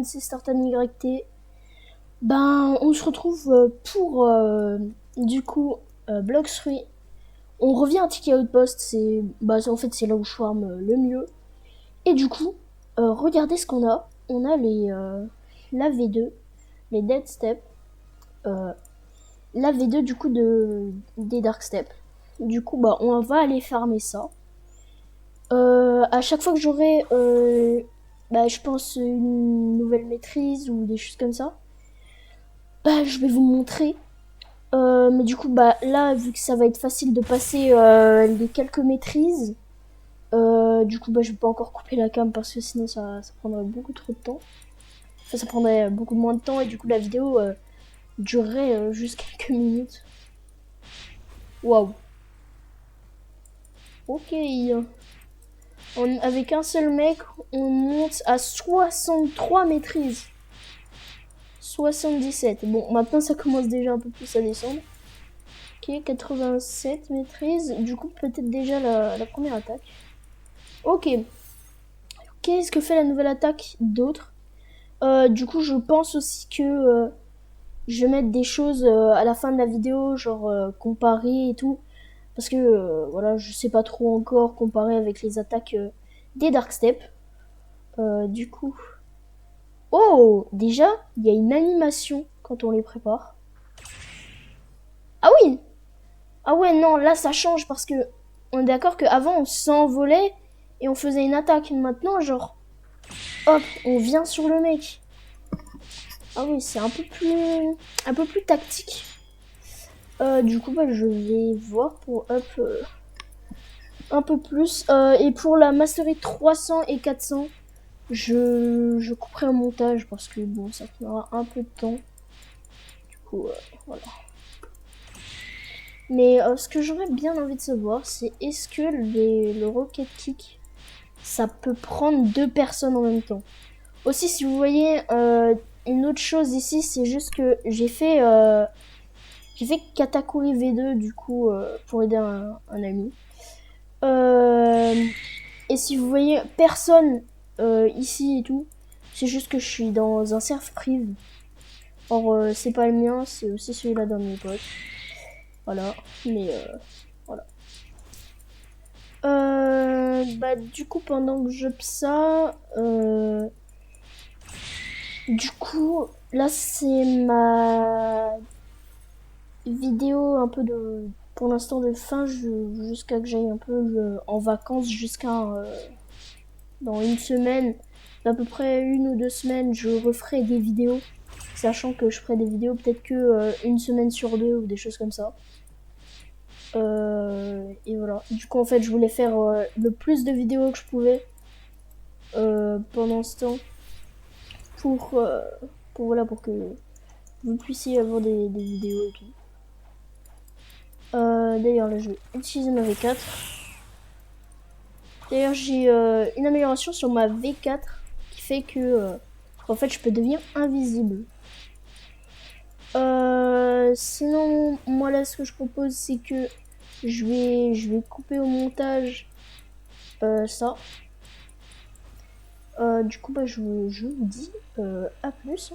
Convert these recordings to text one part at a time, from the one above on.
c'est Startan YT. Ben, on se retrouve pour, du coup, Blox Fruit. On revient à Tiki Outpost, en fait, c'est là où je farm le mieux. Et du coup, regardez ce qu'on a. On a la V2, les Dead Step, la V2 du coup des Dark Step. Du coup, bah, on va aller farmer ça. À chaque fois que j'aurai, je pense, une nouvelle maîtrise ou des choses comme ça, bah, je vais vous montrer. Mais du coup, bah, là, vu que ça va être facile de passer les quelques maîtrises, du coup, bah, je vais pas encore couper la cam parce que sinon ça prendrait beaucoup trop de temps. Enfin, ça prendrait beaucoup moins de temps et du coup, la vidéo durerait juste quelques minutes. Waouh. Ok. Avec un seul mec, on monte à 63 maîtrises. 77. Bon, maintenant ça commence déjà un peu plus à descendre. Ok, 87 maîtrises. Du coup, peut-être déjà la première attaque. Ok. Qu'est-ce que fait la nouvelle attaque d'autre? Du coup, je pense aussi que je vais mettre des choses à la fin de la vidéo, genre comparer et tout. Parce que, voilà, je sais pas trop encore comparer avec les attaques des Dark Step. Du coup... Oh, déjà, il y a une animation quand on les prépare. Ah oui! Ah ouais, non, là ça change parce que on est d'accord qu'avant on s'envolait et on faisait une attaque. Maintenant, genre, hop, on vient sur le mec. Ah oui, c'est un peu plus tactique. Du coup, bah, je vais voir pour up un peu plus. Et pour la Mastery 300 et 400, je couperai un montage parce que bon, ça prendra un peu de temps. Du coup, voilà. Mais ce que j'aurais bien envie de savoir, c'est est-ce que le Rocket Kick, ça peut prendre deux personnes en même temps. Aussi, si vous voyez une autre chose ici, c'est juste que j'ai fait Katakuri V2 du coup pour aider un ami. Et si vous voyez personne ici et tout, c'est juste que je suis dans un serve prive. Or c'est pas le mien, c'est aussi celui-là d'un de mes potes. Voilà, mais voilà. Du coup, pendant que je ça, du coup, là c'est ma vidéo un peu pour l'instant de fin, jusqu'à que j'aille un peu en vacances, dans une semaine, d'à peu près 1 ou 2 semaines, je referai des vidéos, sachant que je ferai des vidéos peut-être que une semaine sur deux ou des choses comme ça. Et voilà. Du coup, en fait, je voulais faire le plus de vidéos que je pouvais pendant ce temps pour que vous puissiez avoir des vidéos et tout. D'ailleurs, là, je vais utiliser ma V4. D'ailleurs, j'ai une amélioration sur ma V4 qui fait que en fait, je peux devenir invisible. Sinon, moi là, ce que je propose, c'est que je vais couper au montage ça. Du coup, bah, je vous dis à plus.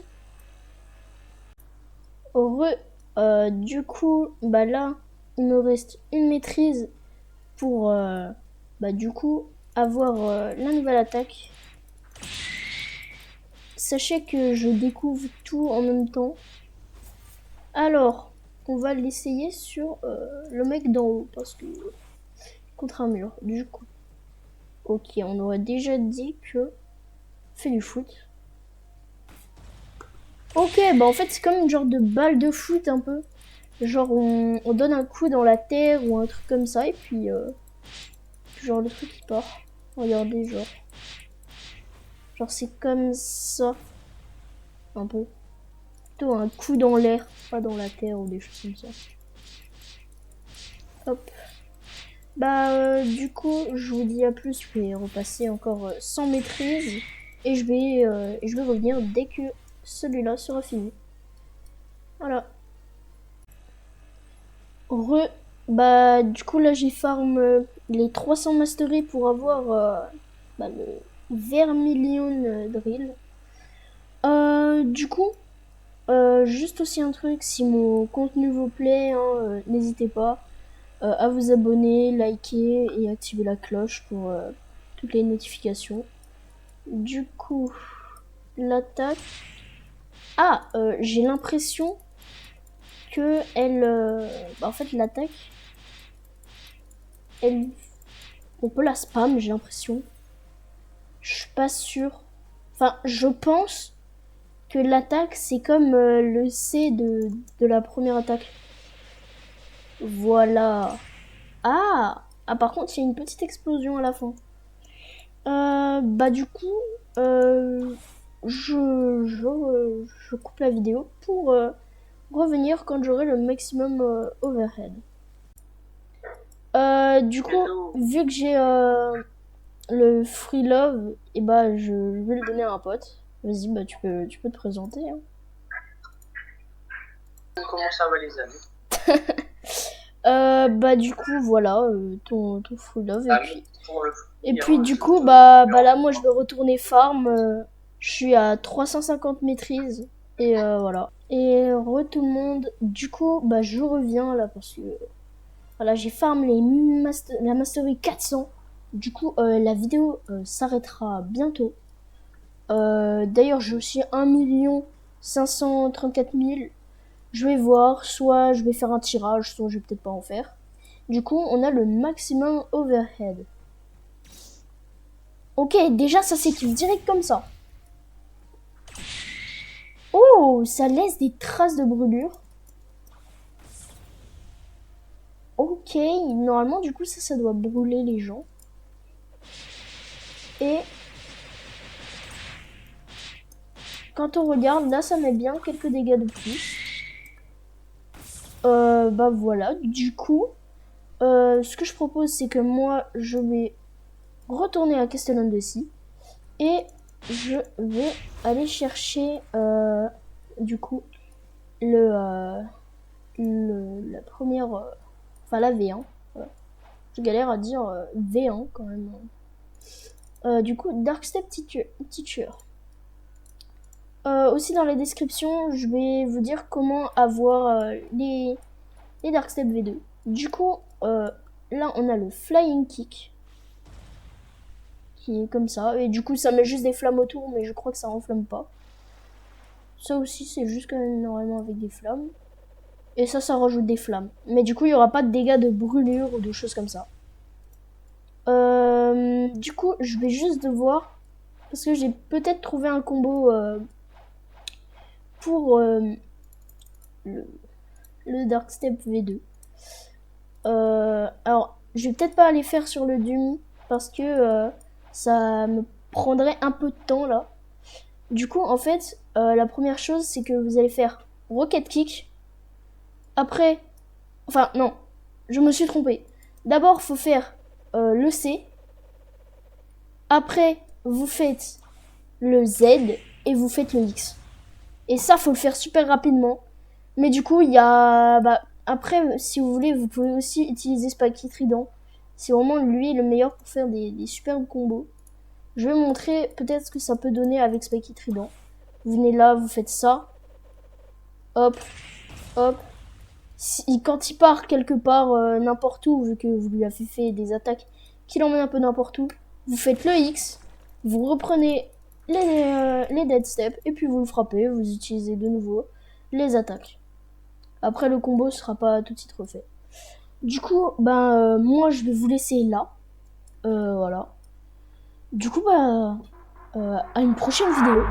Heureux. Du coup, bah là, il me reste une maîtrise pour, du coup, avoir la nouvelle attaque. Sachez que je découvre tout en même temps. Alors, on va l'essayer sur le mec d'en haut, parce que contre un mur. Du coup, ok, on aurait déjà dit que fait du foot. Ok, bah en fait c'est comme une genre de balle de foot un peu. Genre on donne un coup dans la terre ou un truc comme ça et puis genre le truc il part. Regardez genre. Genre c'est comme ça. Un peu. Plutôt un coup dans l'air, pas dans la terre ou des choses comme ça. Hop. Du coup je vous dis à plus, je vais repasser encore sans maîtrise. Et je vais revenir dès que celui-là sera fini. Voilà. Du coup là j'ai farm les 300 masteries pour avoir le Vermilion Drill. Du coup, juste aussi un truc, si mon contenu vous plaît, hein, n'hésitez pas à vous abonner, liker et activer la cloche pour toutes les notifications. Du coup, l'attaque... Ah, j'ai l'impression que elle... en fait, l'attaque, elle... on peut la spam, j'ai l'impression. Je suis pas sûre. Enfin, je pense que l'attaque, c'est comme le C de la première attaque. Voilà. Ah, par contre, il y a une petite explosion à la fin. Bah du coup, je coupe la vidéo pour revenir quand j'aurai le maximum overhead. Du coup, vu que j'ai le free love, et bah je vais le donner à un pote. Vas-y, bah tu peux te présenter. Hein. Comment ça va les amis? Bah du coup voilà ton free love Ah, et puis du coup bah là moi je vais retourner farm. Je suis à 350 maîtrises et voilà. Et tout le monde. Du coup bah je reviens là parce que voilà j'ai farm la mastery 400. Du coup la vidéo s'arrêtera bientôt. D'ailleurs j'ai aussi 1 534 000. Je vais voir, soit je vais faire un tirage, soit je vais peut-être pas en faire. Du coup, on a le maximum overhead. Ok, déjà ça s'équipe direct comme ça. Oh, ça laisse des traces de brûlure. Ok, normalement du coup ça doit brûler les gens. Et quand on regarde, là ça met bien quelques dégâts de plus. Bah voilà, du coup, ce que je propose c'est que moi je vais retourner à Castellon-de-Sy et je vais aller chercher du coup la première, enfin la V1. Voilà. Je galère à dire V1 quand même. Du coup, Darkstep Teacher. Aussi dans la description, je vais vous dire comment avoir les Darkstep V2. Du coup, là on a le Flying Kick qui est comme ça. Et du coup, ça met juste des flammes autour, mais je crois que ça enflamme pas. Ça aussi, c'est juste quand même normalement avec des flammes. Et ça rajoute des flammes. Mais du coup, il n'y aura pas de dégâts de brûlure ou de choses comme ça. Du coup, je vais juste devoir... Parce que j'ai peut-être trouvé un combo pour le Darkstep V2. Alors, je vais peut-être pas aller faire sur le demi. Parce que ça me prendrait un peu de temps là. Du coup, en fait, la première chose, c'est que vous allez faire Rocket Kick. Après... Enfin, non. Je me suis trompée. D'abord, faut faire le C. Après, vous faites le Z et vous faites le X. Et ça, faut le faire super rapidement. Mais du coup, il y a... Bah, après, si vous voulez, vous pouvez aussi utiliser Spiky Trident. C'est vraiment lui le meilleur pour faire des superbes combos. Je vais montrer peut-être ce que ça peut donner avec Spiky Trident. Vous venez là, vous faites ça. Hop, hop. Quand il part quelque part, n'importe où, vu que vous lui avez fait des attaques qu'il emmène un peu n'importe où, vous faites le X, vous reprenez les dead steps, et puis vous le frappez, vous utilisez de nouveau les attaques. Après, le combo sera pas tout de suite refait. Du coup, moi, je vais vous laisser là. Voilà. Du coup, à une prochaine vidéo.